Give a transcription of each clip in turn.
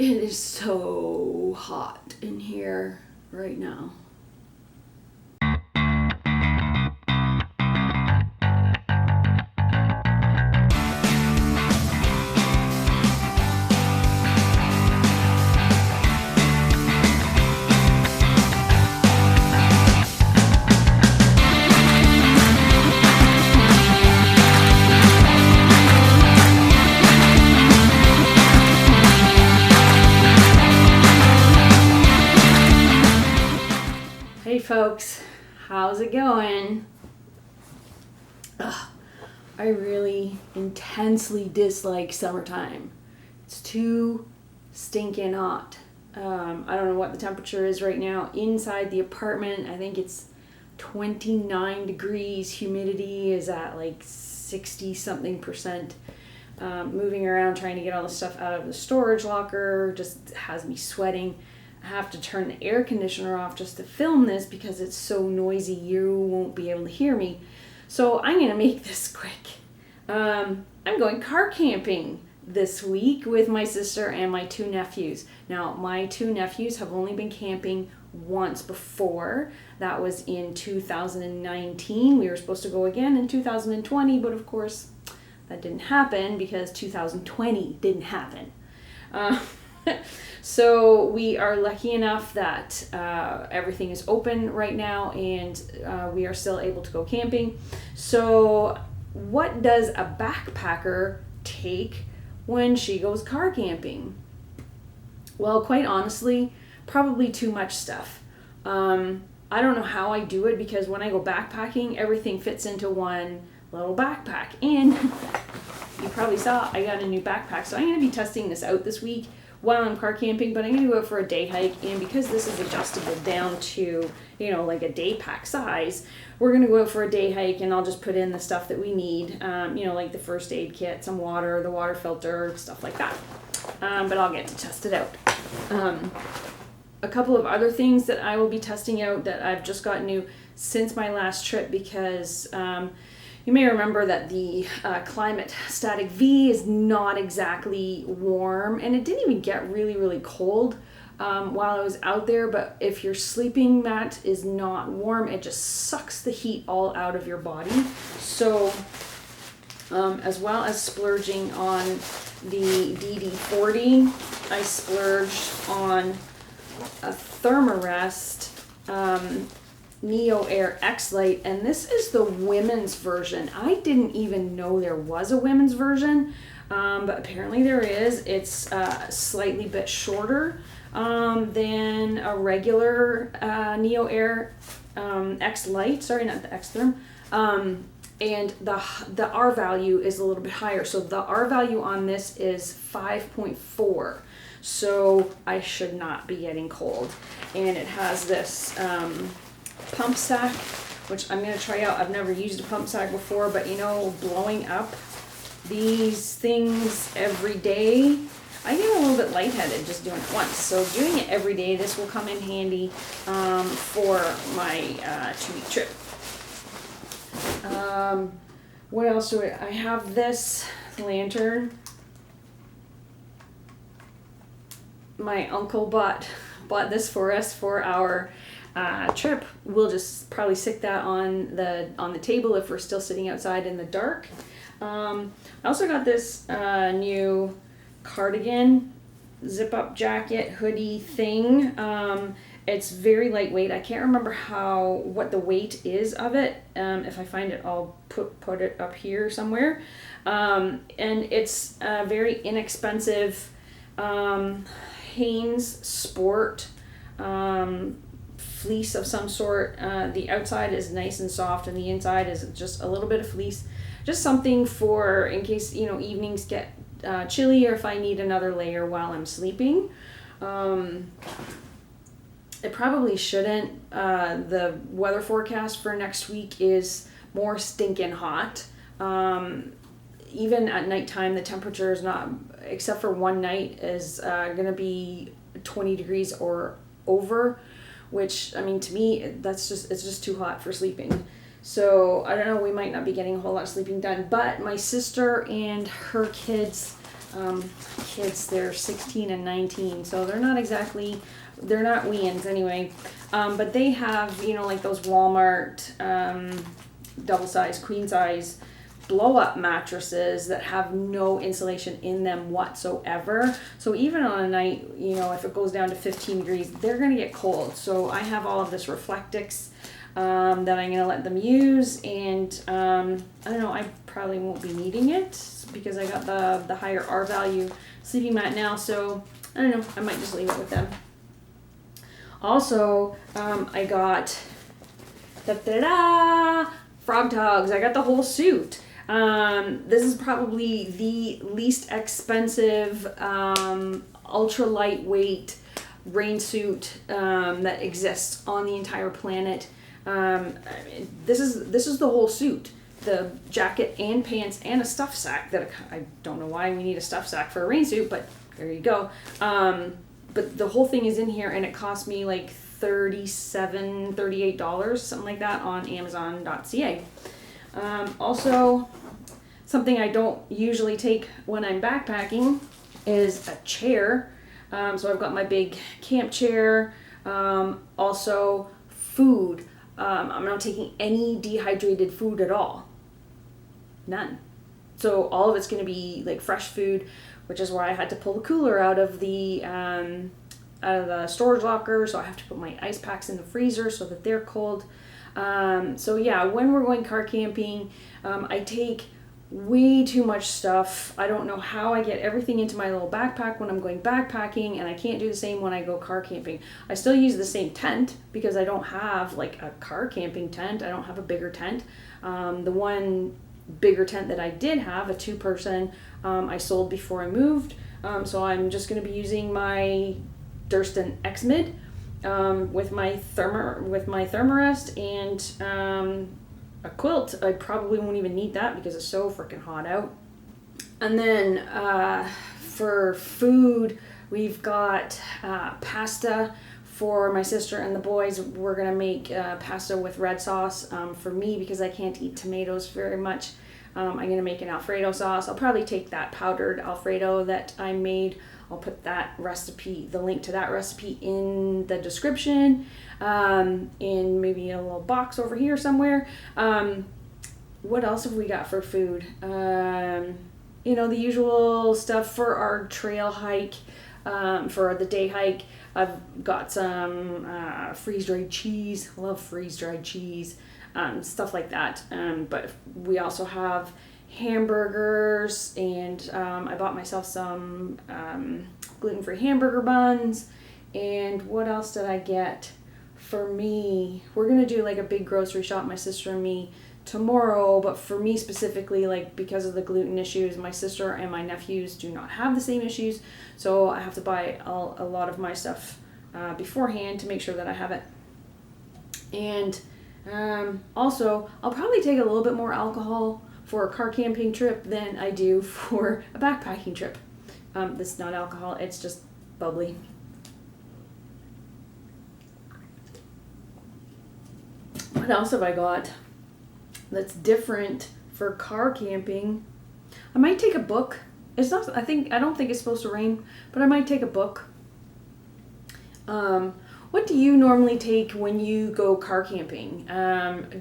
It is so hot in here right now. Hey folks, how's it going? I really intensely dislike summertime. It's too stinking hot. I don't know what the temperature is right now inside the apartment. I think it's 29 degrees. Humidity is at like 60 something percent. Moving around trying to get all the stuff out of the storage locker just has me sweating. I have to turn the air conditioner off just to film this because it's so noisy you won't be able to hear me. So I'm going to make this quick. I'm going car camping this week with my sister and my two nephews. Now, my two nephews have only been camping once before. That was in 2019. We were supposed to go again in 2020, but of course that didn't happen because 2020 didn't happen. So we are lucky enough that everything is open right now, and we are still able to go camping. So what does a backpacker take when she goes car camping? Well, quite honestly, probably too much stuff. I don't know how I do it because when I go backpacking, everything fits into one little backpack. And you probably saw I got a new backpack, so I'm going to be testing this out this week while I'm car camping, but I'm going to go out for a day hike, and because this is adjustable down to, like a day pack size, we're going to go out for a day hike, and I'll just put in the stuff that we need, like the first aid kit, some water, the water filter, stuff like that. But I'll get to test it out. A couple of other things that I will be testing out that I've just got new since my last trip, because you may remember that the Climate Static V is not exactly warm, and it didn't even get really, really cold while I was out there, but if your sleeping mat is not warm, it just sucks the heat all out of your body. So as well as splurging on the DD40, I splurged on a Thermarest Neo Air X Lite, and this is the women's version. I didn't even know there was a women's version, but apparently there is. It's slightly bit shorter than a regular Neo Air X Lite. Sorry, not the X Therm. And the R value is a little bit higher. So the R value on this is 5.4. So I should not be getting cold. And it has this pump sack, which I'm going to try out. I've never used a pump sack before, but blowing up these things every day, I get a little bit lightheaded just doing it once. So doing it every day, this will come in handy for my 2-week trip. What else do I have? This lantern. My uncle bought this for us for our trip. We'll just probably stick that on the table if we're still sitting outside in the dark. I also got this new cardigan, zip up jacket, hoodie thing. It's very lightweight. I can't remember what the weight is of it. If I find it, I'll put it up here somewhere. And it's a very inexpensive Hanes Sport fleece of some sort. The outside is nice and soft, and the inside is just a little bit of fleece. Just something for in case evenings get chilly, or if I need another layer while I'm sleeping. It probably shouldn't. The weather forecast for next week is more stinking hot. Even at nighttime, the temperature is not, except for one night, is going to be 20 degrees or over, which, to me, it's just too hot for sleeping. So, I don't know, we might not be getting a whole lot of sleeping done, but my sister and her kids kids. They're 16 and 19, so they're not weans anyway. But they have, like those Walmart double size, queen size blow up mattresses that have no insulation in them whatsoever. So even on a night, if it goes down to 15 degrees, they're going to get cold. So I have all of this Reflectix that I'm going to let them use, and I don't know, I probably won't be needing it because I got the higher R value sleeping mat now, so I don't know, I might just leave it with them. Also, I got frog togs. I got the whole suit. This is probably the least expensive ultra lightweight rain suit that exists on the entire planet. This is the whole suit, the jacket and pants and a stuff sack that I don't know why we need a stuff sack for a rain suit, but there you go. But the whole thing is in here, and it cost me like $37, $38, something like that on Amazon.ca. Also, something I don't usually take when I'm backpacking is a chair. So I've got my big camp chair. Also, food. I'm not taking any dehydrated food at all. None. So all of it's going to be like fresh food, which is why I had to pull the cooler out of the storage locker. So I have to put my ice packs in the freezer so that they're cold. So yeah, when we're going car camping, I take way too much stuff. I don't know how I get everything into my little backpack when I'm going backpacking, and I can't do the same when I go car camping. I still use the same tent because I don't have like a car camping tent. I don't have a bigger tent. The one bigger tent that I did have, a 2-person, I sold before I moved. So I'm just going to be using my Durston X-Mid with my thermarest and a quilt. I probably won't even need that because it's so freaking hot out. And then for food, we've got pasta for my sister and the boys. We're gonna make pasta with red sauce. For me, because I can't eat tomatoes very much, I'm gonna make an Alfredo sauce. I'll probably take that powdered Alfredo that I made. I'll put that recipe, the link to that recipe, in the description, in maybe a little box over here somewhere. What else have we got for food? The usual stuff for our trail hike, for the day hike. I've got some freeze-dried cheese. I love freeze-dried cheese, stuff like that. But we also have hamburgers, and I bought myself some gluten-free hamburger buns. And what else did I get for me? We're gonna do like a big grocery shop, my sister and me, tomorrow, but for me specifically, like because of the gluten issues, my sister and my nephews do not have the same issues, so I have to buy a lot of my stuff beforehand to make sure that I have it. And also, I'll probably take a little bit more alcohol for a car camping trip than I do for a backpacking trip. This is not alcohol, it's just bubbly. What else have I got that's different for car camping? I might take a book. It's not, I don't think it's supposed to rain, but I might take a book. What do you normally take when you go car camping?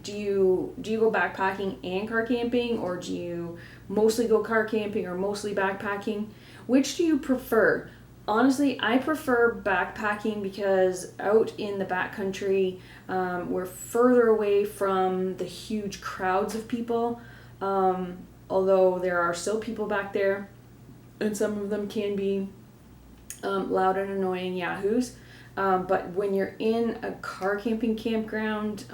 Do you go backpacking and car camping, or do you mostly go car camping or mostly backpacking? Which do you prefer? Honestly, I prefer backpacking because out in the backcountry, we're further away from the huge crowds of people, although there are still people back there, and some of them can be loud and annoying yahoos. But when you're in a car camping campground,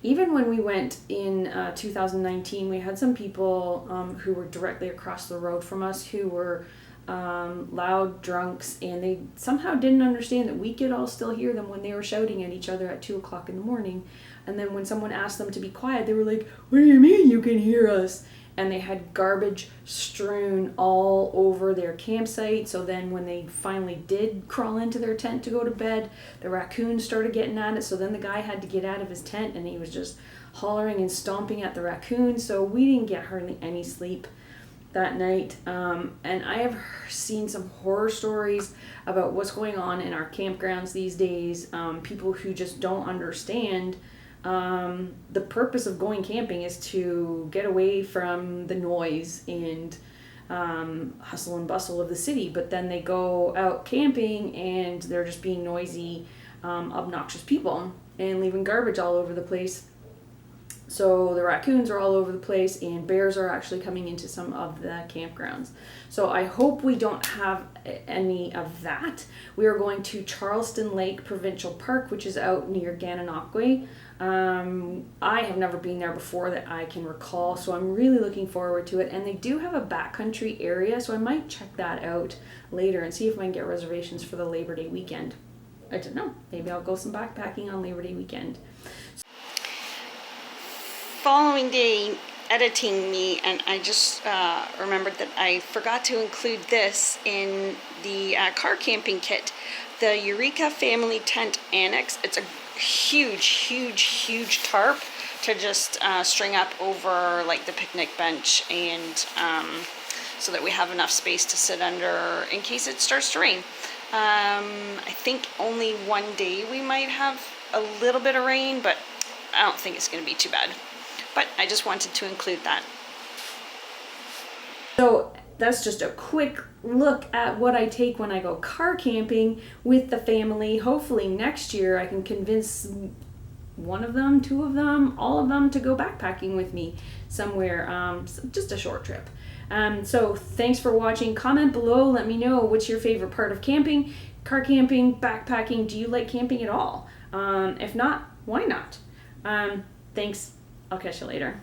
even when we went in 2019, we had some people who were directly across the road from us who were loud drunks, and they somehow didn't understand that we could all still hear them when they were shouting at each other at 2 o'clock in the morning. And then when someone asked them to be quiet, they were like, "What do you mean you can hear us?" And they had garbage strewn all over their campsite. So then when they finally did crawl into their tent to go to bed, the raccoons started getting at it. So then the guy had to get out of his tent, and he was just hollering and stomping at the raccoons. So we didn't get hardly any sleep. that night, and I have seen some horror stories about what's going on in our campgrounds these days. People who just don't understand the purpose of going camping is to get away from the noise and hustle and bustle of the city, but then they go out camping and they're just being noisy, obnoxious people and leaving garbage all over the place. So the raccoons are all over the place, and bears are actually coming into some of the campgrounds. So I hope we don't have any of that. We are going to Charleston Lake Provincial Park, which is out near Gananoque. I have never been there before that I can recall, so I'm really looking forward to it. And they do have a backcountry area, so I might check that out later and see if I can get reservations for the Labor Day weekend. I don't know. Maybe I'll go some backpacking on Labor Day weekend. Following day editing me, and I just remembered that I forgot to include this in the car camping kit. The Eureka Family Tent Annex. It's a huge tarp to just string up over like the picnic bench, and so that we have enough space to sit under in case it starts to rain. I think only one day we might have a little bit of rain, but I don't think it's going to be too bad. But I just wanted to include that. So that's just a quick look at what I take when I go car camping with the family. Hopefully next year I can convince one of them, two of them, all of them to go backpacking with me somewhere, just a short trip. So thanks for watching. Comment below, let me know what's your favorite part of camping, car camping, backpacking. Do you like camping at all? If not, why not? Thanks. I'll catch you later.